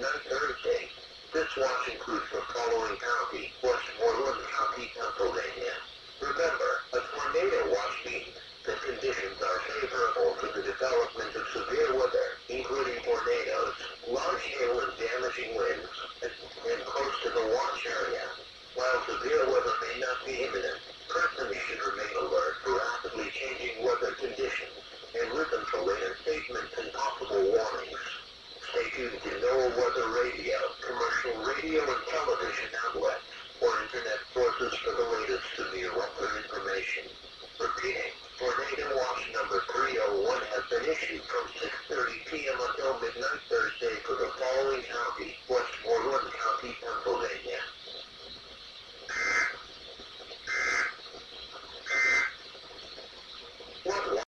midnight Thursday. This watch includes the following county: Westmoreland County, Pennsylvania. Remember, a tornado watch means the conditions are favorable for the development of severe weather, including tornadoes, large hail and damaging winds, and close to the watch area. While severe weather may not be imminent,